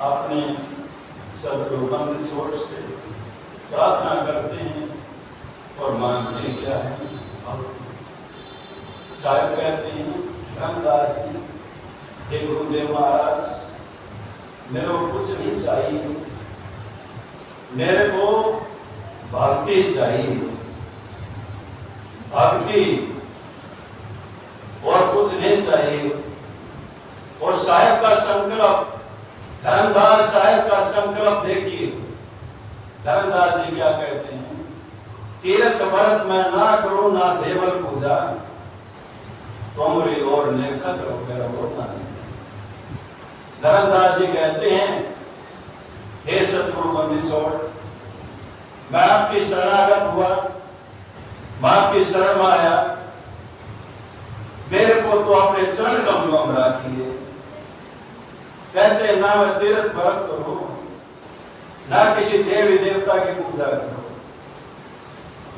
अपने सदगुरु बंद छोड़ से प्रार्थना करते हैं और मांगते क्या है। साहब कहते हैं धर्मदास जी, हे गुरुदेव महाराज, मेरे को कुछ नहीं चाहिए, मेरे को भक्ति चाहिए, भक्ति और कुछ नहीं चाहिए। और साहब का संकल्प, धर्मदास साहब का संकल्प देखिए। धर्मदास जी क्या कहते हैं, तीर्थ व्रत में ना करो ना देवल पूजा, तुमरी और नक्षत्र वगैरह होता नहीं। धर्मदास जी कहते हैं, हे सतगुरु बंदी छोड़, मैं आपकी शरणागत हुआ, मैं आपकी शरण में आया, मेरे को तो अपने चरण कमलों में रखिए। कहते हैं ना मैं तीर्थ व्रत करूं, ना किसी देवी देवता की पूजा करूं,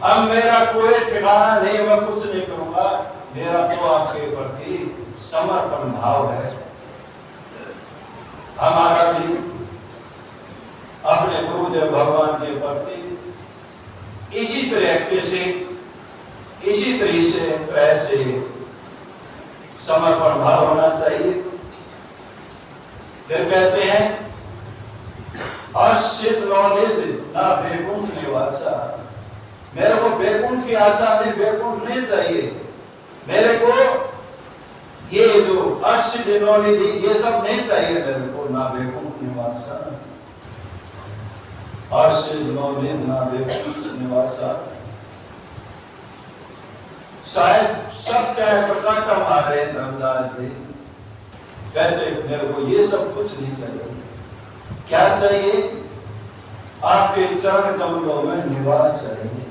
अब मेरा कोई ठिकाना नहीं, मैं कुछ नहीं करूंगा, मेरा तो आपके प्रति समर्पण भाव है। हमारा भी अपने गुरुदेव भगवान के प्रति इसी तरह से समर्पण भाव होना चाहिए। फिर कहते हैं अश्चित नौनिध ना बैकुंठ निवासा, मेरे को बैकुंठ की आशा नहीं, बैकुंठ नहीं चाहिए, मेरे को ये जो अश्चित नौनिधि ये सब नहीं चाहिए, मेरे को ना बैकुंठ निवासा, अश्चित नौनिध ना बैकुंठ निवासा। शायद सब क्या है प्रकाश हमारे धर्मदास जी कहते मेरे को ये सब कुछ नहीं चाहिए। क्या चाहिए? आपके चरण कमलों में निवास चाहिए,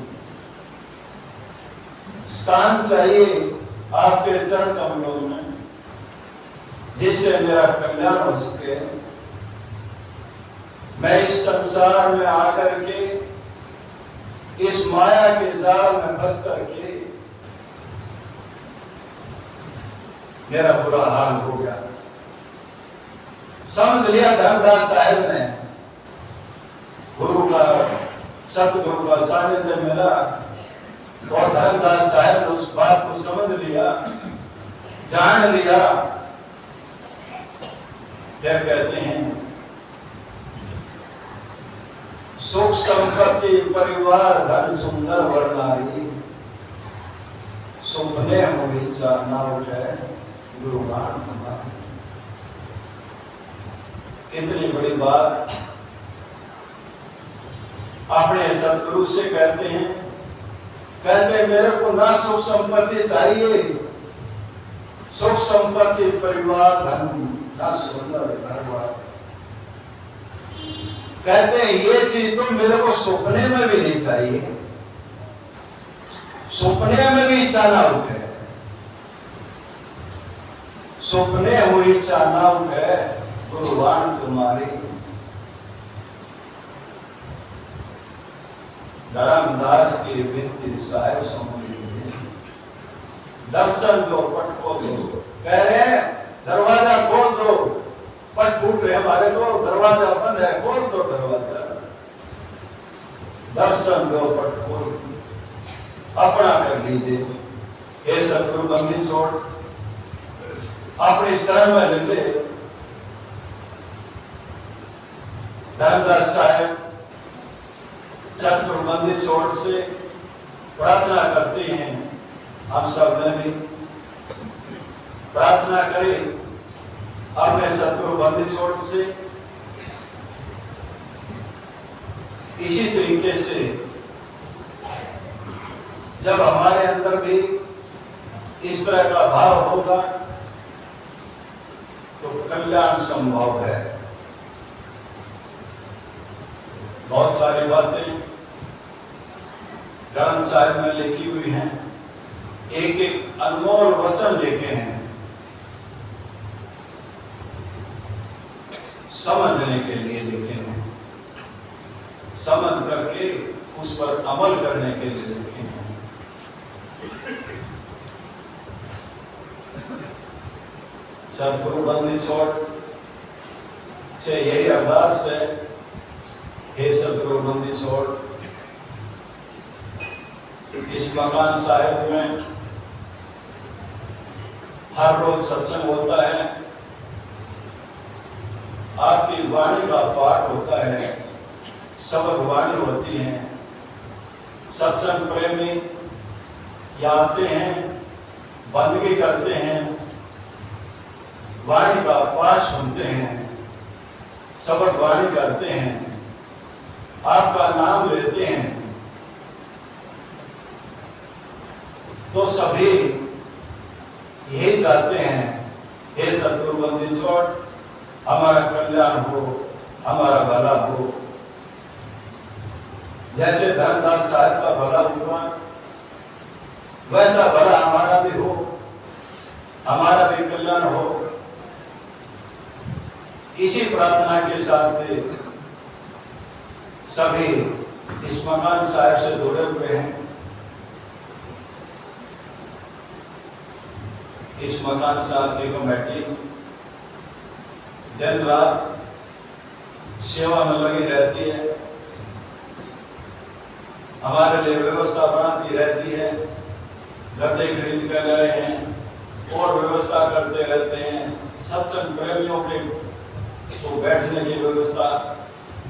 स्थान चाहिए आपके चरण कमलों में, जिससे मेरा कल्याण हो सके। मैं इस संसार में आकर के इस माया के जाल में फंस करके मेरा बुरा हाल हो गया। समझ लिया धर्मदास साहब ने, गुरु का सतगुरु का सानिध्य मिला और धर्मदास साहब ने उस बात को समझ लिया, जान लिया। क्या कहते हैं, सुख संपत्ति परिवार धन सुंदर वर्णारी, सुपने हो इच्छा ना उठे गुरुगान हमारे। कितनी बड़ी बात अपने सतगुरु से कहते हैं। कहते मेरे को ना सुख संपत्ति चाहिए, सुख संपत्ति परिवार धन ना सुंदर परिवार। कहते हैं ये चीज तो मेरे को सपने में भी नहीं चाहिए, सपने में भी इच्छा ना उठे, सपने हुई इच्छा ना उठे गुरुवान तुम्हारी। धर्मदास की विनती साहेब समझ दर्शन दो, पट खोल दो। कह रहे दरवाजा खोल दो, पट फूट रहे हमारे, तो दरवाजा बंद है, खोल दो दरवाजा। दर्शन दो, पट खोल अपना कर लीजिए। हे सतगुरु बंदी छोड़, अपनी शरण में ले। धर्मदास साहब सतगुरु बंदी छोड़ से प्रार्थना करते हैं। हम सब ने भी प्रार्थना करें अपने सतगुरु बंदी छोड़ से। इसी तरीके से जब हमारे अंदर भी इस तरह का भाव होगा तो कल्याण संभव है। बहुत सारी बातें ग्रंथ साहिब में लिखी हुई हैं, एक एक अनमोल वचन लिखे हैं समझने के लिए लिखे हैं, समझ करके उस पर अमल करने के लिए लिखे हैं। सतगुरु बंदी छोड़ से यही अरदास है, हे सतगुरु बंदी छोड़, इस मकान साहिब में हर रोज सत्संग होता है, आपकी वाणी का पाठ होता है, शब्द वाणी होती है, सत्संग प्रेमी यहाँ आते हैं, बंदगी करते हैं, वाणी का पाठ सुनते हैं, शब्द वाणी करते हैं, आपका नाम लेते हैं, तो सभी यही चाहते हैं, हे सतगुरु बंदी छोड़, हमारा कल्याण हो, हमारा भला हो। जैसे धर्मदास साहब का भला हुआ, वैसा भला हमारा भी हो, हमारा भी कल्याण हो। इसी प्रार्थना के साथ सभी इस मकान साहिब से जुड़े हुए हैं। इस मकान साहब की कमेटी दिन रात सेवा में लगी रहती है, हमारे लिए व्यवस्था बनाती रहती है, गद्दे खरीद कर रहे हैं और व्यवस्था करते रहते हैं, सत्संग प्रेमियों के तो बैठने की व्यवस्था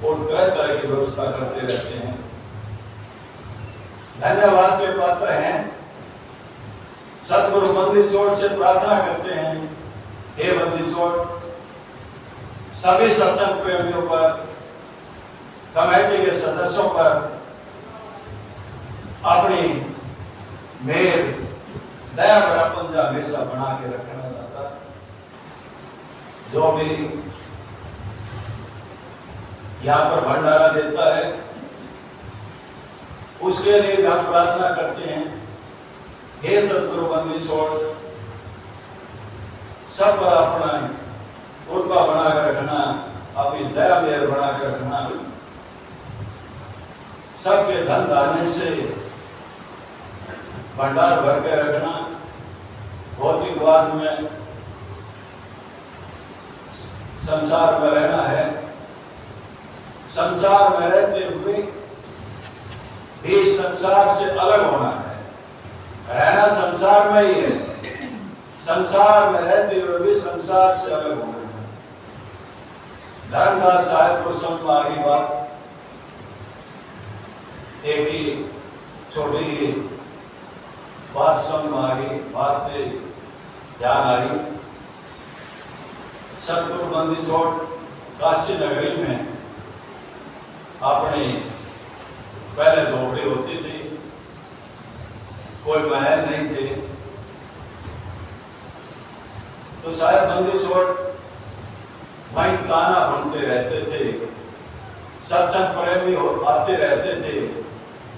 और तरह तरह की व्यवस्था करते रहते हैं। धन्यवाद के पात्र हैं। सतगुरु बंदी छोड़ से प्रार्थना करते हैं, हे बंदी छोड़, सभी सत्संग प्रेमियों पर, कमेटी के सदस्यों पर अपनी मेहर दया भरा पंजा हमेशा बना के रखना चाहता। जो भी यहाँ पर भंडारा देता है, उसके लिए हम प्रार्थना करते हैं, हे सतगुरु बंदी छोड़, सब पर अपना कृपा बना कर रखना, अपनी दया मेहर बना कर रखना, सबके धन दाने से भंडार भर के रखना। भौतिकवाद में संसार में रहना है, संसार में रहते हुए भी संसार से अलग होना है। रहना संसार में ही है, संसार में रहते हुए भी संसार से अलग होना है। धर्मदास साहब को समझ में आ गई बात। एक ही छोटी बात समझ में आ गई, बात ध्यान आई। सतगुरु बंदी छोड़ काशी नगरी में अपनी पहले झोपड़ी होती थी, कोई महल नहीं थे, तो साहब बंदी छोड़ वहीं ताना भूनते रहते थे, सत्संग प्रेमी आते रहते थे,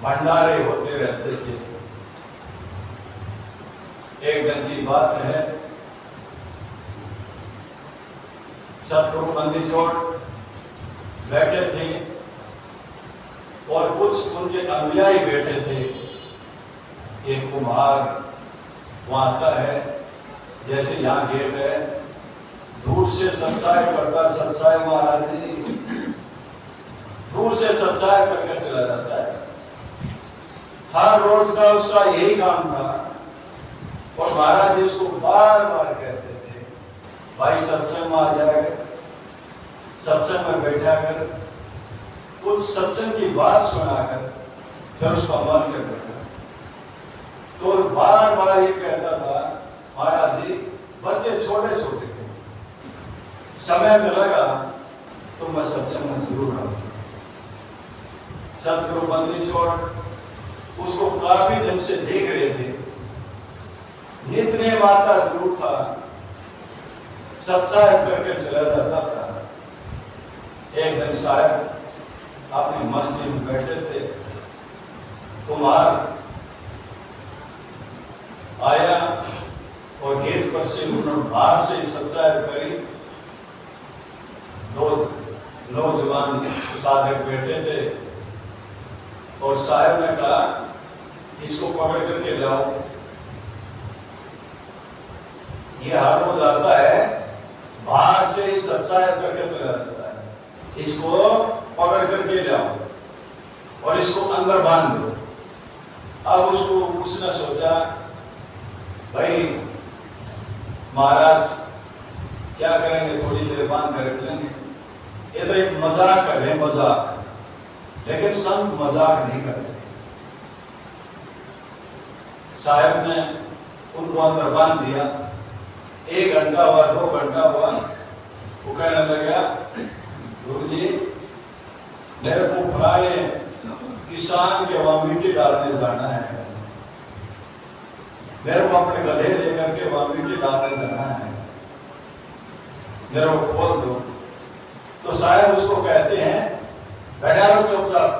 भंडारे होते रहते थे। एक दिन की बात है, सतगुरु बंदी छोड़ बैठे थे और कुछ उनके अनुयायी बैठे थे। एक कुम्हार वहां आता है, जैसे यहाँ गेट है, दूर से सत्साय करता, सत्साय महाराज जी, दूर से सत्साय करके चला जाता है। हर रोज का उसका यही काम था और महाराज जी उसको बार बार कहते थे, भाई सत्संग में आ जाएगा, सत्संग में बैठा कर कुछ सत्संग की बात सुनाकर फिर उसका मन कर बैठा। तो बार बार ये कहता था, महाराज जी बच्चे छोटे छोटे थे, समय मिलेगा तो मैं सत्संग में जरूर आऊंगा। सतगुरु बंदी छोड़ उसको काफी दिन से देख रहे थे, नित्य माता जरूर था, सत्संग करके चला जाता था। एक दिन साहब अपनी मस्ती में बैठे थे, कुम्हार आया और गेट पर से उन्होंने बाहर से सत्संग करी। दो नौजवान साधक बैठे थे और साहब ने कहा, इसको पकड़ करके लाओ, ये हर रोज आता है, बाहर से ही सत्संग करके चला जाता है। इसको पकड़ करके लाओ और इसको अंदर बांध दो। अब उसने सोचा, भाई महाराज क्या करेंगे, थोड़ी देर बांध कर रख लेंगे। ये तो एक मजाक कर रहे, मजाक। लेकिन संत मजाक नहीं करते। साहब ने उनको अंदर बांध दिया। 1 घंटा हुआ, 2 घंटा हुआ, वो कहने लगा, गुरु जी मेरे को पुराने किसान के वहां मिट्टी डालने जाना है, मेरे को अपने गले लेकर के वहां मिट्टी डालने जाना है, मेरे को खोल दो। तो साहब उसको कहते हैं, बैठा रहो चुपचाप।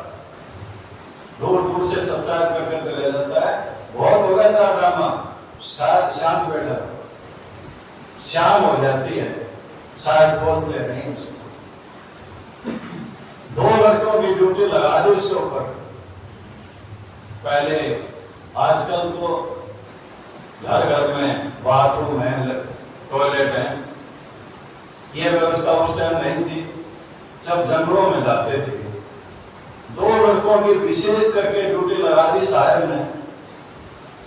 दूर दूर से सत्संग करके चले जाता है। बहुत हो गया था ड्रामा, शांत बैठा। शाम हो जाती है, साहब बोलते नहीं। 2 लड़कों की ड्यूटी लगा दी उसके ऊपर। पहले आजकल तो घर घर में बाथरूम है, टॉयलेट है, ये व्यवस्था उस टाइम नहीं थी। सब जंगलों में जाते थे। 2 लड़कों की विशेष करके ड्यूटी लगा दी साहब ने।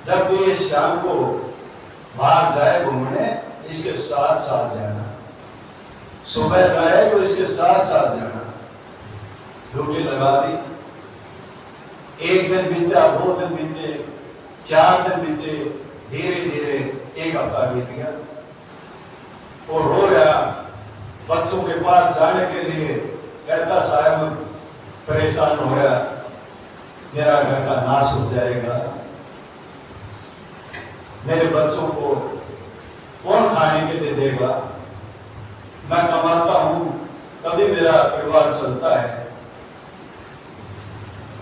जब भी ये शाम को बाहर जाए घूमने, इसके साथ साथ जाना। सुबह जाए तो इसके साथ साथ जाना। ड्यूटी लगा दी। 1 दिन बीता, 2 दिन बीते, 4 दिन बीते, धीरे धीरे 1 हफ्ता बीत गया। और रो रहा बच्चों के पास जाने के लिए, कहता साहब परेशान हो गया, मेरा घर का नाश हो जाएगा, मेरे बच्चों को कौन खाने के लिए देगा, मैं कमाता हूं तभी मेरा परिवार चलता है।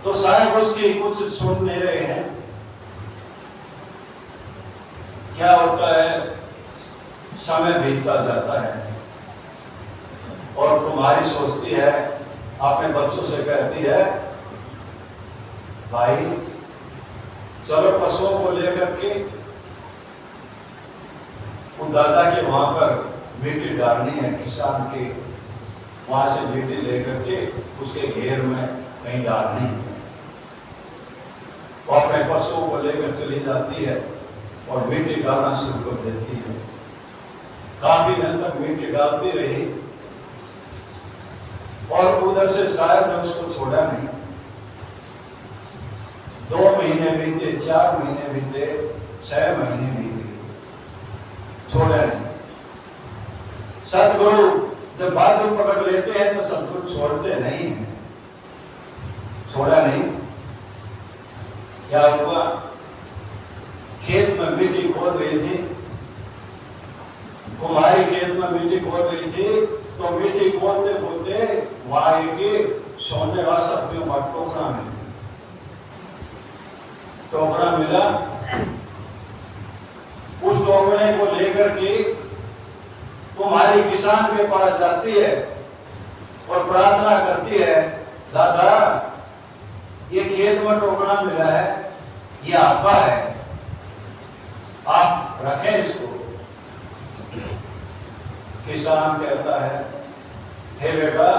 तो साहब उसकी कुछ सुन नहीं रहे हैं। क्या होता है, समय बीतता जाता है और तुम्हारी सोचती है, अपने बच्चों से कहती है, भाई चलो पशुओं को लेकर के उन दादा के वहां पर मिट्टी डालनी है, किसान के वहां से मिट्टी लेकर के उसके घेर में कहीं डालनी है। वो अपने पशुओं को लेकर चली जाती है और मिट्टी डालना शुरू कर देती है। काफी दिन तक मिट्टी डालती रही और उधर से साहब ने उसको छोड़ा नहीं। 2 महीने बीते, 4 महीने बीते, 6 महीने बीत गए, छोड़ा नहीं। सतगुरु जब बात पकड़ लेते हैं तो सतगुरु छोड़ते नहीं है। छोड़ा नहीं। क्या हुआ, खेत में मिट्टी खोद रही थी, कुम्हारी खेत में मिट्टी खोद रही थी। तो मिट्टी खोदते खोदते वहां एक सोने का सब्जियों का टोकरा मिला। उस टोकरे को लेकर के तुम्हारी किसान के पास जाती है और प्रार्थना करती है, दादा ये खेत में टोकरा मिला है, ये आपका है, आप रखें इसको। किसान कहता है, हे बेटा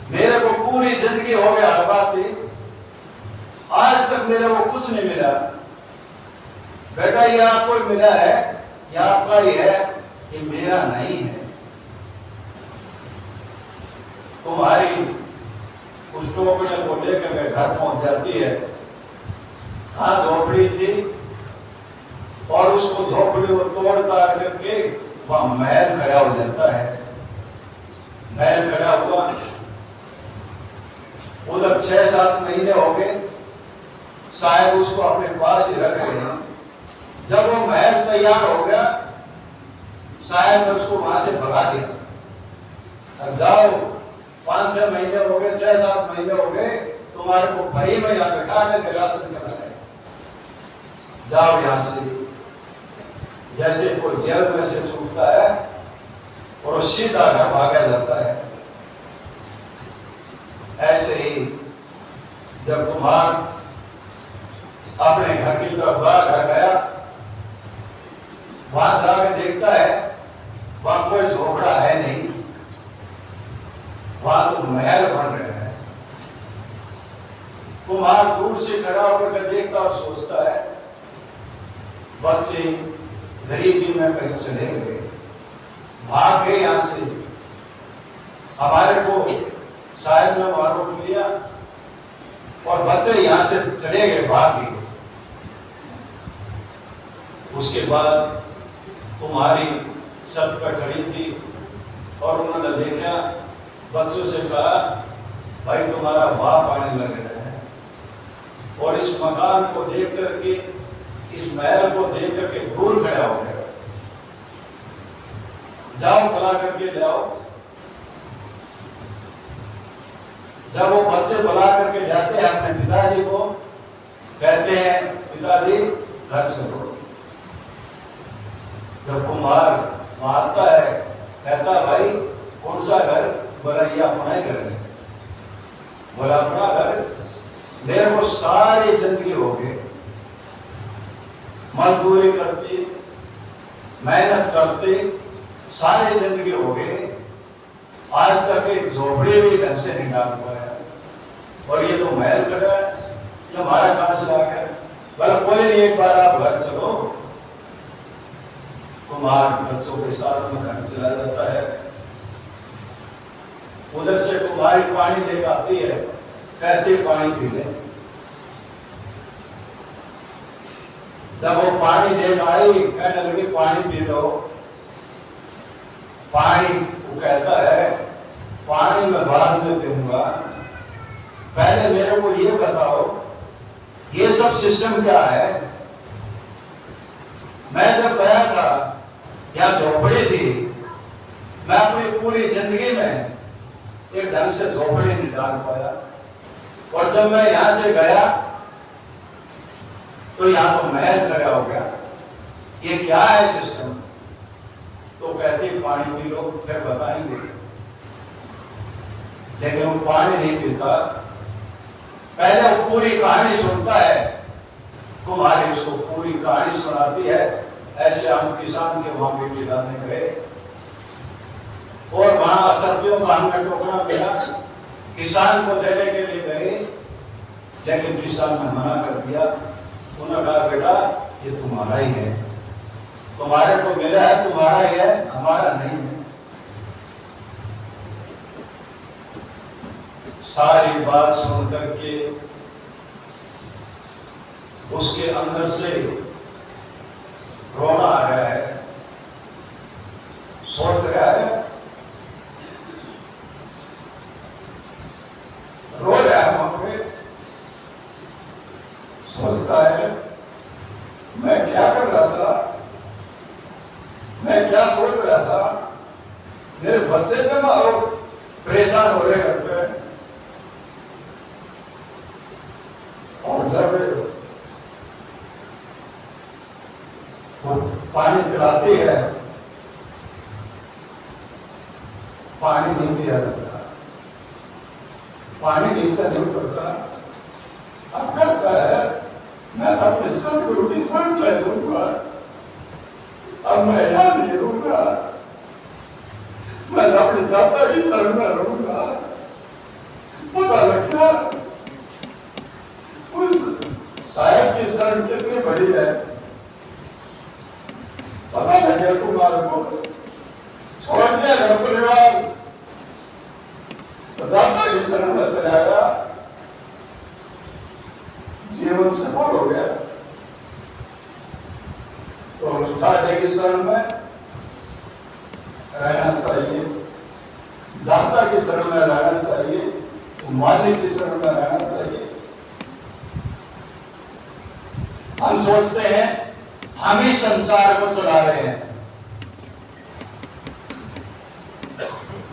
मेरे को पूरी जिंदगी हो गया हड़पाती, आज तक मेरे को कुछ नहीं मिला। बेटा ये आपको मिला है, ये आपका ही है, ये मेरा नहीं है। तुम्हारी उस टोकरे को लेकर के घर पहुंच जाती है। कहां झोपड़ी थी और उसको झोपड़ी को तोड़ ताड़ करके वहां महल खड़ा हो जाता है। महल खड़ा हुआ, उधर 6-7 महीने हो गए, शायद उसको अपने पास ही रख रहे हैं। जब वो महल तैयार हो गया, शायद उसको वहां से भगा दिया। जाओ 5-6 महीने हो गए, 6-7 महीने हो गए, तुम्हारे को भाई में यहां बैठा के राशन करा रहे, जाओ यहां से। जैसे कोई जेल में से छूटता है और सीधा घर भागा जाता है, ऐसे ही जब कुम्हार अपने घर की तरफ बाहर गया, वहां जाकर देखता है वहां कोई झोपड़ा है नहीं। बच्चे गरीबी में कहीं चले गए, भाग गए यहां से। हमारे को साहब ने आरोप किया और बच्चे यहां से चले गए, भाग गए। उसके बाद तुम्हारी छत पर खड़ी थी और उन्होंने देखा, बच्चों से कहा, भाई तुम्हारा बाप आने लग रहा है और इस मकान को देख करके, इस महल को देख करके दूर खड़ा हो गया, जाओ बुला करके ले आओ। जब वो बच्चे बुला करके जाते हैं अपने पिताजी को, कहते हैं पिताजी घर चलो। जब कुम्हार मारता है, कहता भाई कौन सा घर? बोला ये अपना ही घर है। बोला अपना घर? मेरे को सारी जिंदगी हो गई, मजदूरी करती, मेहनत करती, सारी जिंदगी हो गई, आज तक एक झोपड़ी भी ढंग से नहीं डाल पाया, और ये तो महल खड़ा है, ये हमारा कहां से आ गया? बोला कोई नहीं, एक बार आप घर चलो। कुम्हार बच्चों के साथ में घर चला जाता है। उधर से कुम्हारी पानी लेकर आती है, कहते पानी पी ले। जब वो पानी लेकर आई, कहने लगी पानी पी लो। पानी, वो कहता है पानी मैं बाद में पीऊंगा, पहले मेरे को ये बताओ ये सब सिस्टम क्या है? मैं जब गया था, यहाँ झोपड़ी थी, मैं अपनी पूरी जिंदगी में एक ढंग से झोपड़ी नहीं डाल पाया, और जब मैं यहां से गया तो यहां तो महल खड़ा हो गया। ये क्या है सिस्टम? तो कहते पानी पी लो, फिर बताएंगे। लेकिन वो पानी नहीं पीता, पहले वो पूरी कहानी सुनता है। कुम्हारी उसको पूरी कहानी सुनाती है। ऐसे हम किसान के वहां मिट्टी डालने गए और वहां असत्यों का हमें टोकरा मिला, किसान को देने के लिए गए, लेकिन किसान ने मना कर दिया। उन्होंने कहा बेटा ये तुम्हारा ही है, तुम्हारे को मिला है, तुम्हारा ही है, हमारा नहीं है। सारी बात सुन करके उसके अंदर से रोना आ रहा है, सोच रहा है, रो रहा है वहां पे, सोचता है मैं क्या कर रहा था, मैं क्या सोच रहा था, मेरे बच्चे पे मारो, परेशान हो रहे घर पे। और जब पानी पिलाती है, पानी नहीं पिया जाता, पानी नीचे नहीं उतरता। अब कहता है मैं अपने सतगुरु की शरण ले लूंगा, अब मैं यहां नहीं रहूंगा, मैं अपने दाता की शरण में रहूंगा। पता लग गया उस साहब की शरण कितनी बड़ी है। पता लग गया कुमार को छोड़ दिया घर परिवार, दाता की शरण में चला गया, जीवन सफल हो गया। तो दाता की शरण में रहना चाहिए, दाता की शरण में रहना चाहिए, मालिक की शरण में रहना चाहिए। हम सोचते हैं हम ही संसार को चला रहे हैं,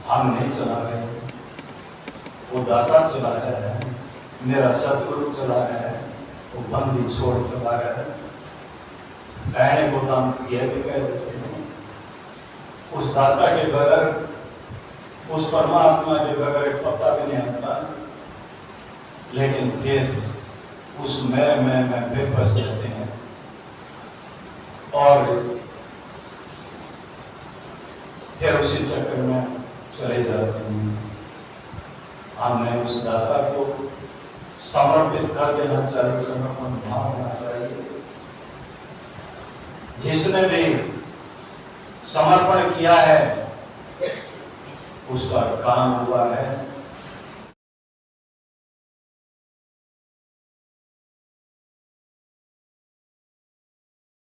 हम नहीं चला रहे हैं, वो दाता चला रहा है, मेरा सतगुरु चला रहा है, वो बंदी छोड़ चला रहा है। कहने को तो हम यह भी कह देते हैं, उस दाता के बगैर, उस परमात्मा के बगैर एक पत्ता भी नहीं आता, लेकिन फिर उस मैं बेबस रहते हैं और फिर उसी चक्कर में चले जाते हैं। हमने उस दाता को समर्पित कर देना चाहिए, समर्पण भाव होना चाहिए। जिसने भी समर्पण किया है उसका काम हुआ है।